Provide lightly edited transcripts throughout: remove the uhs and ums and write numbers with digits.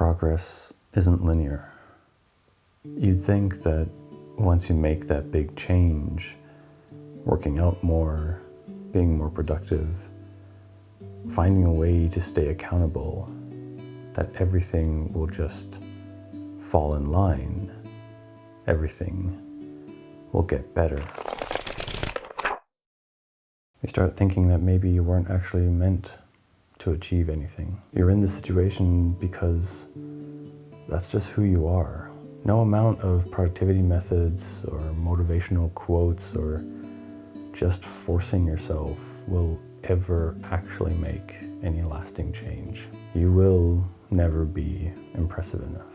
Progress isn't linear. You'd think that once you make that big change, working out more, being more productive, finding a way to stay accountable, that everything will just fall in line. Everything will get better. You start thinking that maybe you weren't actually meant to achieve anything. You're in this situation because that's just who you are. No amount of productivity methods or motivational quotes or just forcing yourself will ever actually make any lasting change. You will never be impressive enough.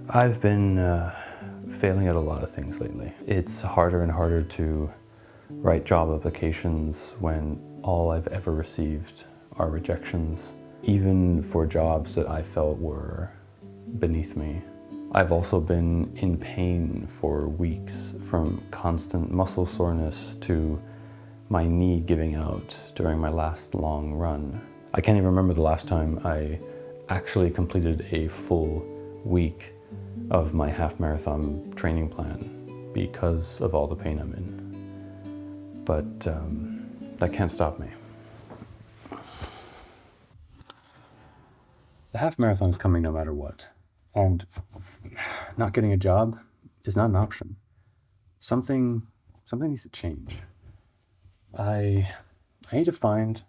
I've been failing at a lot of things lately. It's harder and harder to write job applications when all I've ever received are rejections, even for jobs that I felt were beneath me. I've also been in pain for weeks, from constant muscle soreness to my knee giving out during my last long run. I can't even remember the last time I actually completed a full week of my half marathon training plan because of all the pain I'm in. But that can't stop me. The half marathon is coming no matter what. And not getting a job is not an option. Something needs to change. I need to find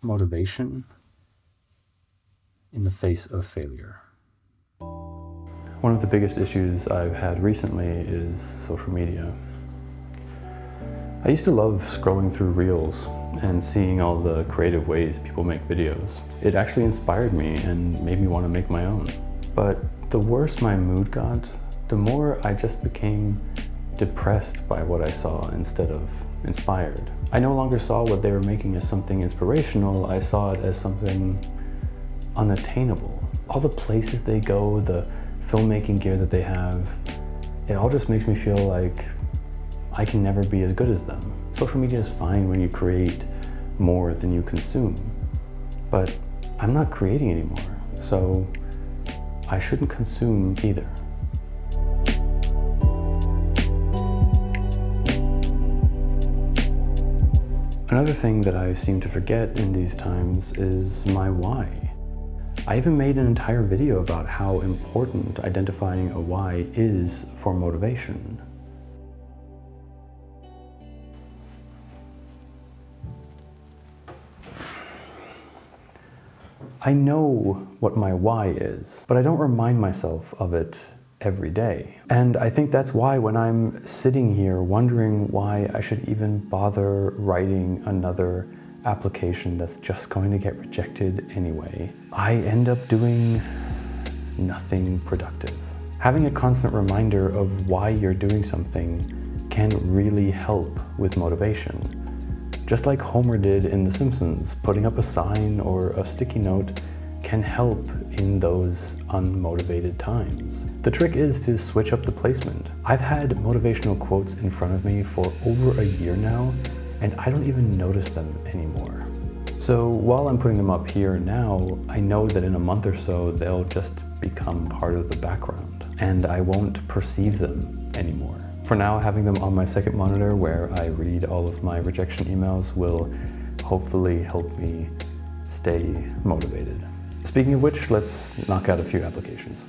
motivation in the face of failure. One of the biggest issues I've had recently is social media. I used to love scrolling through Reels and seeing all the creative ways people make videos. It actually inspired me and made me want to make my own. But the worse my mood got, the more I just became depressed by what I saw instead of inspired. I no longer saw what they were making as something inspirational, I saw it as something unattainable. All the places they go, the filmmaking gear that they have, it all just makes me feel like I can never be as good as them. Social media is fine when you create more than you consume, but I'm not creating anymore, so I shouldn't consume either. Another thing that I seem to forget in these times is my why. I even made an entire video about how important identifying a why is for motivation. I know what my why is, but I don't remind myself of it every day. And I think that's why when I'm sitting here wondering why I should even bother writing another application that's just going to get rejected anyway, I end up doing nothing productive. Having a constant reminder of why you're doing something can really help with motivation. Just like Homer did in The Simpsons, putting up a sign or a sticky note can help in those unmotivated times. The trick is to switch up the placement. I've had motivational quotes in front of me for over a year now, and I don't even notice them anymore. So while I'm putting them up here now, I know that in a month or so, they'll just become part of the background, and I won't perceive them anymore. For now, having them on my second monitor where I read all of my rejection emails will hopefully help me stay motivated. Speaking of which, let's knock out a few applications.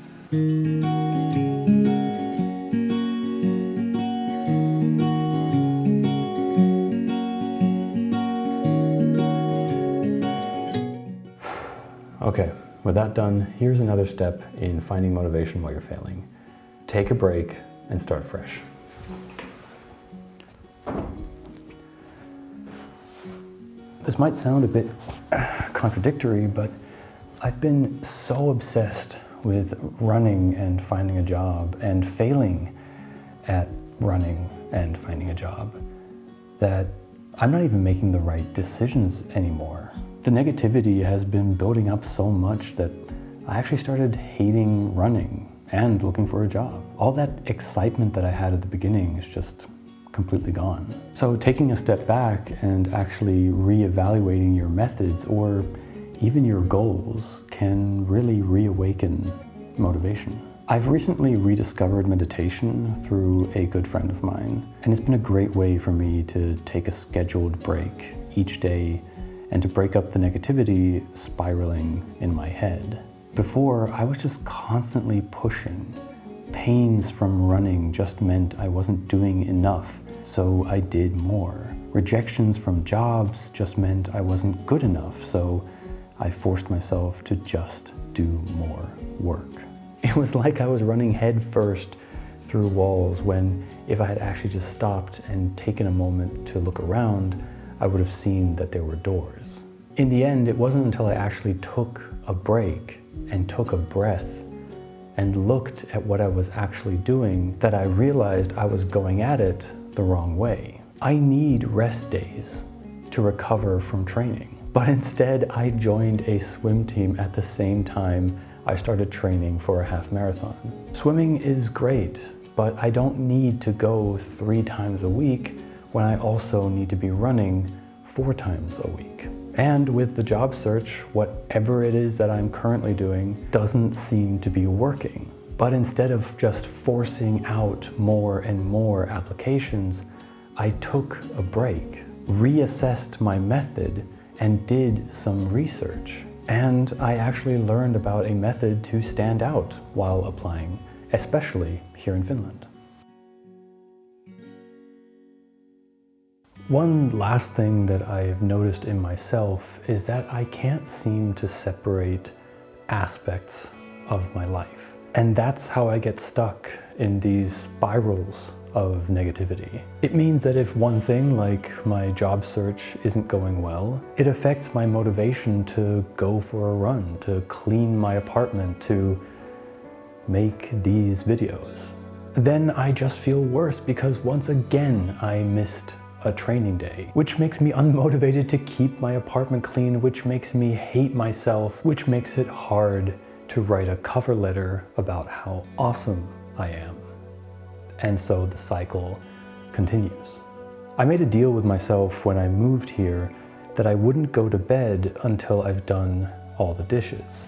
Okay, with that done, here's another step in finding motivation while you're failing. Take a break and start fresh. This might sound a bit contradictory, but I've been so obsessed with running and finding a job and failing at running and finding a job that I'm not even making the right decisions anymore. The negativity has been building up so much that I actually started hating running and looking for a job. All that excitement that I had at the beginning is just completely gone. So taking a step back and actually reevaluating your methods or even your goals can really reawaken motivation. I've recently rediscovered meditation through a good friend of mine, and it's been a great way for me to take a scheduled break each day and to break up the negativity spiraling in my head. Before, I was just constantly pushing. Pains from running just meant I wasn't doing enough, so I did more. Rejections from jobs just meant I wasn't good enough, so I forced myself to just do more work. It was like I was running head first through walls when if I had actually just stopped and taken a moment to look around, I would have seen that there were doors. In the end, it wasn't until I actually took a break and took a breath and looked at what I was actually doing that I realized I was going at it the wrong way. I need rest days to recover from training, but instead I joined a swim team at the same time I started training for a half marathon. Swimming is great, but I don't need to go 3 times a week when I also need to be running 4 times a week. And with the job search, whatever it is that I'm currently doing doesn't seem to be working. But instead of just forcing out more and more applications, I took a break, reassessed my method, and did some research. And I actually learned about a method to stand out while applying, especially here in Finland. One last thing that I've noticed in myself is that I can't seem to separate aspects of my life. And that's how I get stuck in these spirals of negativity. It means that if one thing, like my job search, isn't going well, it affects my motivation to go for a run, to clean my apartment, to make these videos. Then I just feel worse because once again I missed a training day, which makes me unmotivated to keep my apartment clean, which makes me hate myself, which makes it hard to write a cover letter about how awesome I am. And so the cycle continues. I made a deal with myself when I moved here that I wouldn't go to bed until I've done all the dishes.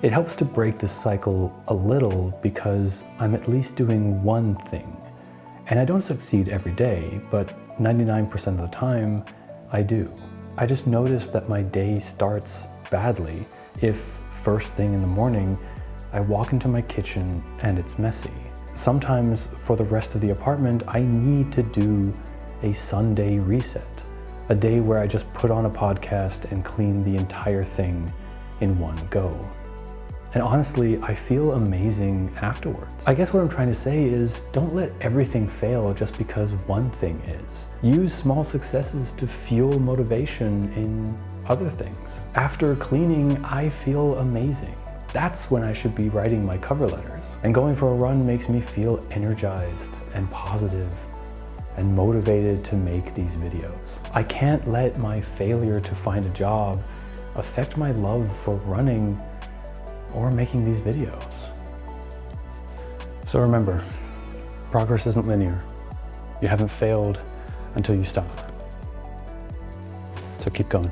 It helps to break this cycle a little because I'm at least doing one thing. And I don't succeed every day, but 99% of the time, I do. I just notice that my day starts badly if first thing in the morning, I walk into my kitchen and it's messy. Sometimes for the rest of the apartment, I need to do a Sunday reset, a day where I just put on a podcast and clean the entire thing in one go. And honestly, I feel amazing afterwards. I guess what I'm trying to say is don't let everything fail just because one thing is. Use small successes to fuel motivation in other things. After cleaning, I feel amazing. That's when I should be writing my cover letters. And going for a run makes me feel energized and positive and motivated to make these videos. I can't let my failure to find a job affect my love for running or making these videos. So remember, progress isn't linear. You haven't failed until you stop. So keep going.